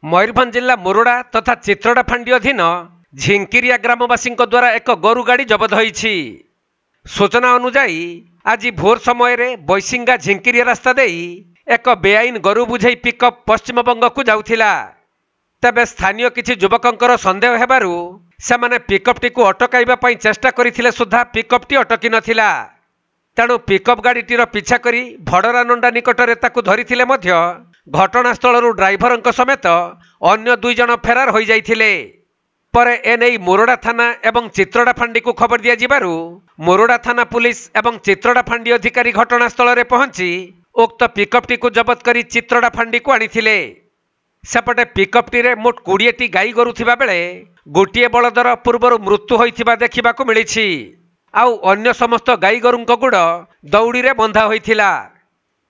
मयूरभंज जिला मुरुड़ा तथा चित्रड़ा फांडी अधीन झिंकिरिया ग्रामवासी द्वारा एक गोरु गाड़ी जबत होईछि। सूचना अनुजाई आज भोर समय बैसिंगा झिंकिरिया रास्ता देई एक बेआईन गोरु बुझे पिकअप पश्चिमबंग को जाउथिला। तेबे स्थानीय किछि युवकंकर संदेह हेबारु सेमाने पिकअपटी को अटकाइबा पई चेष्टा करिथिले सुद्धा पिकअपटी अटकी नथिला। तेणु पिकअप गाड़ीटीर पिछा करी भड़रा नंडा निकटरे ताकु धरिथिले मध्य घटनास्थलरू ड्राइभरंक समेत अन्य 2 जण फेरार होई जाइथिले। परे एनेई मुरुड़ा थाना एवं चित्रड़ा फांडी को खबर दिया जिबारु मुरुड़ा थाना पुलिस एवं चित्रड़ा फांडी अधिकारी घटनास्थल रे पहुंची उक्त पिकअपटी को जबत करी चित्रड़ा फांडी को आनिथिले। सेपटे पिकअपटी रे मोट 20टी गाई गोरु थिबा बेले गोटिए बलदर पूर्वरु मृत्यु होइथिबा देखिबाकू मिलिछि। आउ अन्य समस्त गाई गोरुंक गुड़ दौड़ी रे बंधा होइथिला।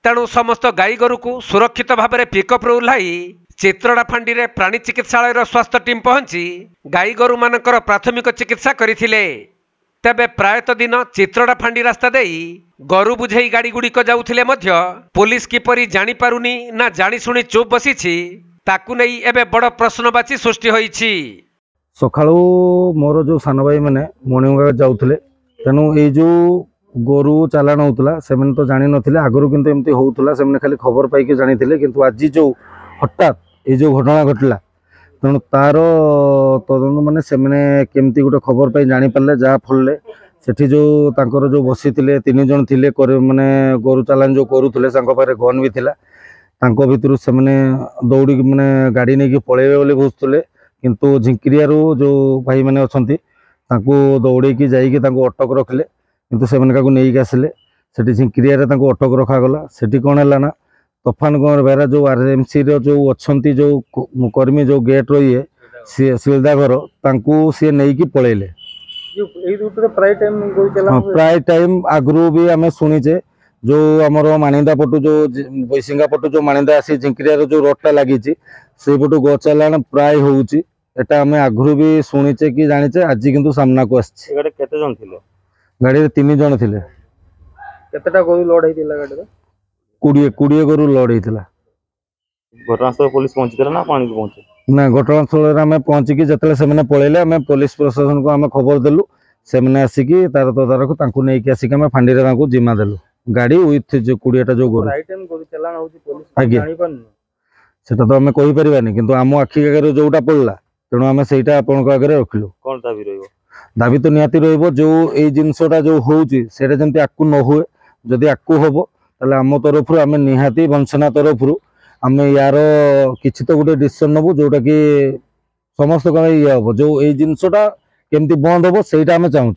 तेणु समस्त गाई गोरु को सुरक्षित भाव में पिकअप रे उल्लाई चित्रड़ा फांडी रे प्राणी चिकित्सालय स्वास्थ्य टीम पहुंची गाई गोरु मानकर प्राथमिक चिकित्सा करिथिले। तेबे प्रायत दिन चित्रड़ा फांडी रास्ता देई गोरु बुझेई गाड़ी गुड़िक जाउथिले मध्य पुलिस किपरि जानी पारुनी ना जानी सुनी चुप बसिछि ताकू नहीं एबे बड़ प्रश्नवाची सृष्टि होईछि। सकाळू मोर जो सान भाई मैंने मणिंग जाउथिले तेणु ये जो गोरु चालाण होता से तो जानी नथिले आगरू किंतु एमती होउथला से खाली खबर पाइके जानिथिले किंतु आज जो हठात ये जो घटना घटला तेणु तार तदंत माने से केमती गोटे खबर पाई जानी पारले जहाँ फल सेठी जो तांकर जो बसी थिले 3 जण थिले माने गोरु चालाण जो करूथले सांको पारे गन भी थिला तांको भितरु से दौड़ी माने गाड़ी नहीं पळेबे बोली बुझुथले किंतु झिंकिरियारू जो भाई माने अछंती तांको दौड़ी की जाइए अटक रखिले किंतु से नहीं आसिले सेठी झिंकिरिया तांको अटक रखागला। सेठी कौन है ना तफान गंवर बेरा जो आरएमसी जो अच्छी जो कर्मी जो गेट रे सिलदा घर तांको सी नहीं पलैले प्राय टाइम आगु भी आम शुणीचे जो आमर माणिंदा पटू जो बैसिंगा पटू जो माणिंदा आसी झिंकिरिया जो रोडटा लगी से पटू गो चालाण प्राय होउची एटा हमें आगु भी शुणीचे कि जानीचे आज किंतु सामना को आछी। केते जण थिले गाड़ी रे 3 जण थिले। केतेटा गोरु लोड हेतिला गाड़ी रे 20 गोरु लोड हेतिला। घटनास्थल पुलिस पहुंचीला ना पानी पहुंचे ना घटनास्थल रे हमें पहुंची कि जतले से माने पळेले हमें पुलिस प्रशासन को हमें खबर देलु से माने आसी कि तार तदारक तांको नै कि आसी कि हमें फांडी रे तांको जिम्मा देलु गाड़ी विथ जो 20टा जो गोरु राइट टाइम गोरु चलाण होची पुलिस जानि पानी सेटा तो हमें कहि परिबानी किंतु आम आखि आगे जोटा पड़ला तेणु आम से आगे रखिलु। कौन दाबी रहिबो दाबी तो निहाती रहिबो जो ये जिनसटा जो होउची सेटा जंती आकु न हुए जदि आकु होबो ताले आम तरफ आम निहाती वंशना तरफ आम यार किछि तो गोटे डिसीजन नबु जोटा कि समस्त ये हम जो ये जिनसटा केमती बंद होबो सेटा आम चाहूँ।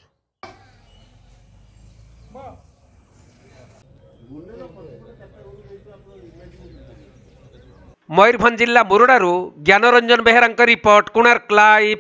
मयूरभंज जिला मुरुड़ारू ज्ञानरंजन बेहेरा रिपोर्ट कोणार्क लाइव।